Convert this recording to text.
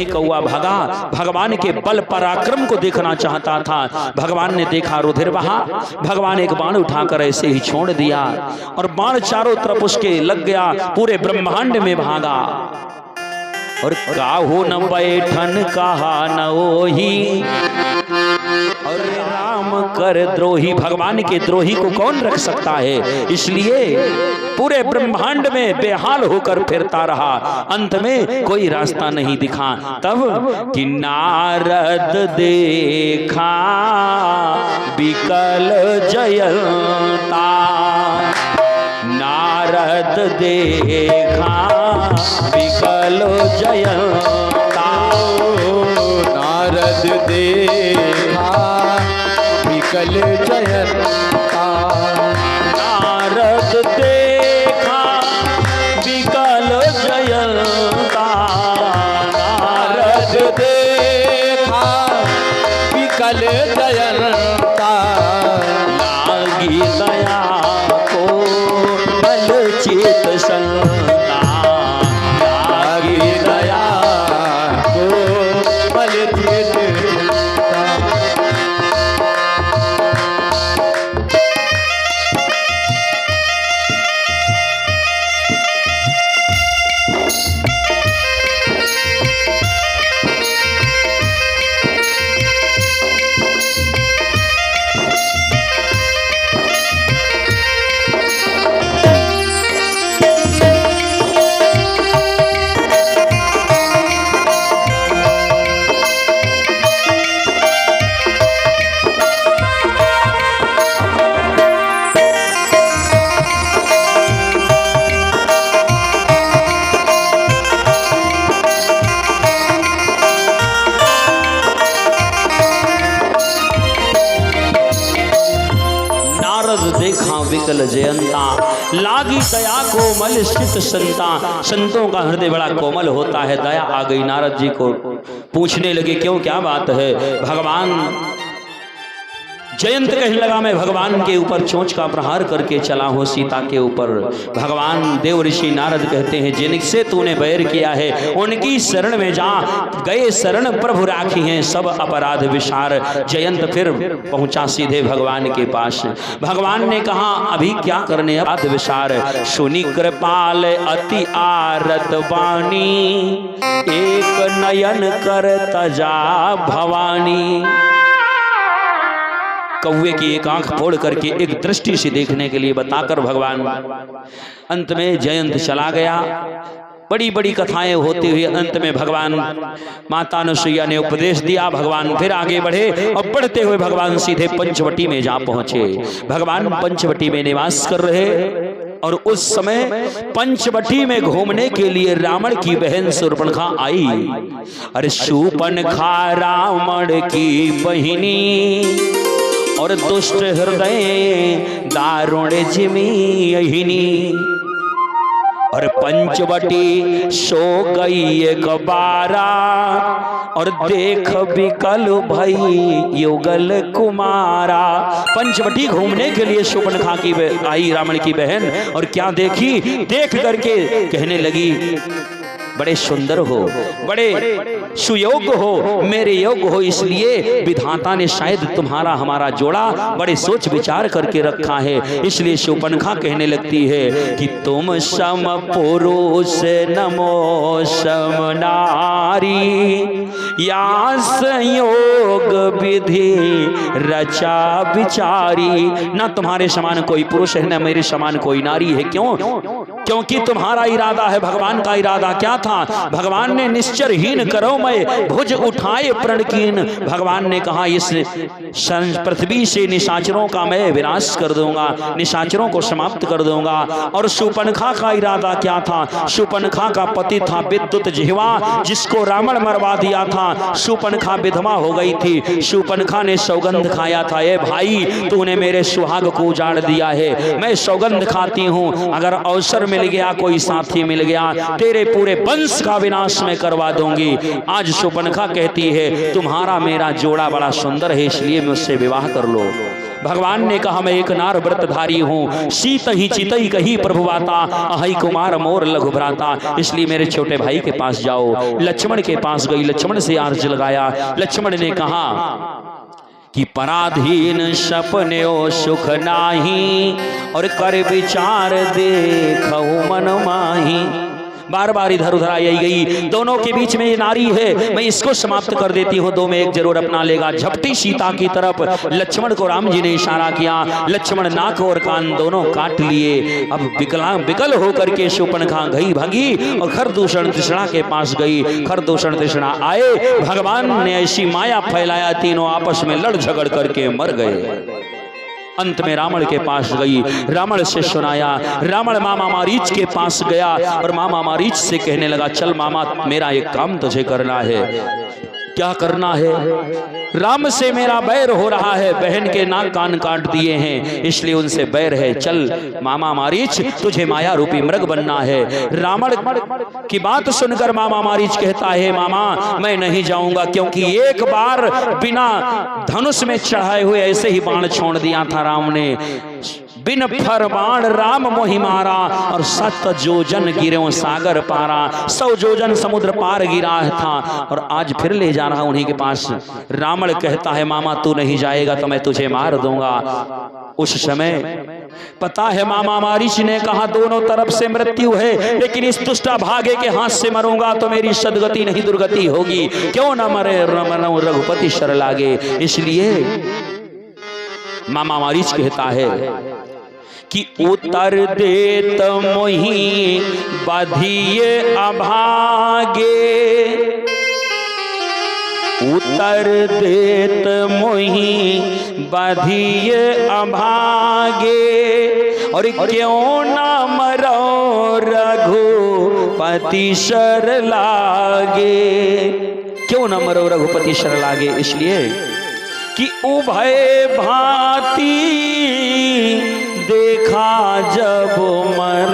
ही कौआ भागा। भगवान के बल पराक्रम को देखना चाहता था। भगवान ने देखा रुधिर बहा, भगवान एक बाण उठाकर ऐसे ही छोड़ दिया और बाण चारों तरफ उसके लग गया, पूरे ब्रह्मांड में भागा। और काहू न बैठन कहा न ओही, और राम कर द्रोही। भगवान के द्रोही को कौन रख सकता है, इसलिए पूरे ब्रह्मांड में बेहाल होकर फिरता रहा। अंत में कोई रास्ता नहीं दिखा। तब कि नारद देखा विकल जयंता, नारद देखा विकल जयंता, नारद देखा विकल जयंता, नारद देखा विकल जयंता, नारद देखा विकल जयंता, लागी दया को बल चित संता, लागी दया को बल चित विकल जयंता, लागी दया कोमल स्थित संता। संतों का हृदय बड़ा कोमल होता है। दया आ गई नारद जी को, पूछने लगे क्यों, क्या बात है। भगवान जयंत कहने लगा मैं भगवान के ऊपर चोंच का प्रहार करके चला हूँ सीता के ऊपर। भगवान देव ऋषि नारद कहते हैं जिनसे तूने बैर किया है उनकी शरण में जा, गए शरण प्रभु राखी हैं सब अपराध विसार। जयंत फिर पहुंचा सीधे भगवान के पास। भगवान ने कहा अभी क्या करने अपराध विसार, सुनी कृपाल अति आरत वाणी, एक नयन कर तजा भवानी। कौवे की एक आंख फोड़ करके एक दृष्टि से देखने के लिए बताकर भगवान अंत में जयंत चला गया। बड़ी बड़ी कथाएं होती हुई अंत में भगवान माता अनुसुईया ने उपदेश दिया। भगवान फिर आगे बढ़े और बढ़ते हुए भगवान सीधे पंचवटी में जा पहुंचे। भगवान पंचवटी में निवास कर रहे और उस समय पंचवटी में घूमने के लिए रावण की बहन शूर्पणखा आई। अरे शूर्पणखा रावण की बहिनी और दुष्ट हृदय दारुण जिमी, और पंचवटी सो गई एक बारा, और देख विकल भई युगल कुमारा। पंचवटी घूमने के लिए शूर्पणखा की आई रावण की बहन, और क्या देखी, देख करके कहने लगी बड़े सुंदर हो, बड़े सुयोग्य हो, मेरे योग्य हो, इसलिए विधाता ने शायद तुम्हारा हमारा जोड़ा बड़े सोच विचार करके रखा है। इसलिए शूर्पणखा कहने लगती है कि तुम सम पुरुष नमो सम नारी, या संयोग विधि रचा विचारी। ना तुम्हारे समान कोई पुरुष है, ना मेरे समान कोई नारी है। क्यों? क्योंकि तुम्हारा इरादा है, भगवान का इरादा क्या था? भगवान ने निश्चरहीन करो मैं भुज उठाए प्रणकीन। भगवान ने कहा इस पृथ्वी से निशाचरों का मैं विनाश कर दूंगा, निशाचरों को समाप्त कर दूंगा। और शूर्पणखा का इरादा क्या था? शूर्पणखा का पति था विद्युत जिह्वा, जिसको रावण मरवा दिया था। शूर्पणखा विधवा हो गई थी। शूर्पणखा ने सौगंध खाया था, ए भाई तूने मेरे सुहाग को उजाड़ दिया है। मैं सौगंध खाती हूं, अगर अवसर मिल गया, कोई साथी मिल गया, तेरे पूरे वंश का विनाश मैं करवा दूंगी। आज शूर्पणखा कहती है तुम्हारा मेरा जोड़ा बड़ा सुंदर है, इसलिए मुझसे विवाह कर लो। भगवान ने कहा मैं एक नार व्रतधारी हूँ, शीत ही चितई कही प्रभुवाता, अहि कुमार मोर लघु भ्राता, इसलिए मेरे छोटे भाई के पास जाओ। लक्ष्मण के पास गई, लक्ष्मण से अर्ज लगाया। लक्ष्मण ने कहा कि पराधीन सपने सुख नाही, और कर विचार देखहु मन माही। बार बार इधर उधर आई गई, दोनों के बीच में ये नारी है, मैं इसको समाप्त कर देती हूँ, दो में एक जरूर अपना लेगा। झपटी सीता की तरफ लक्ष्मण को राम जी ने इशारा किया। लक्ष्मण नाक और कान दोनों काट लिए। अब विकल होकर के शूर्पणखा गई भागी और खरदूषण तृष्णा के पास गई। खरदूषण तृष्णा आए, भगवान ने ऐसी माया फैलाया, तीनों आपस में लड़ झगड़ करके मर गए। अंत में रावण के पास गई, रावण से सुनाया। रावण मामा मारीच के पास गया और मामा मारीच से कहने लगा, चल मामा मेरा एक काम तुझे करना है। क्या करना है? राम से मेरा बैर हो रहा है, बहन के नाक कान काट दिए हैं, इसलिए उनसे बैर है। चल मामा मारीच, तुझे माया रूपी मृग बनना है। रावण की बात सुनकर मामा मारीच कहता है, मामा मैं नहीं जाऊंगा, क्योंकि एक बार बिना धनुष में चढ़ाए हुए ऐसे ही बाण छोड़ दिया था राम ने। बिन फरमान राम मोहि मारा, और 7 जोजन गिरे सागर पारा, 100 जोजन समुद्र पार गिरा था, और आज फिर ले जा रहा उन्हीं के पास। रावण कहता है, मामा तू नहीं जाएगा तो मैं तुझे मार दूंगा। उस समय पता है मामा मारीच ने कहा, दोनों तरफ से मृत्यु है, लेकिन इस दुष्टा भागे के हाथ से मरूंगा तो मेरी सदगति नहीं दुर्गति होगी, क्यों न मरे रघुपति शर लागे। इसलिए मामा मारीच कहता है कि उतर देत मोहि बधिये अभागे, उतर देत मोहि बधिये अभागे, और क्यों न मरो रघुपति शर लागे। क्यों न मरो रघुपति शर लागे, इसलिए कि उभय भांति देखा जब मर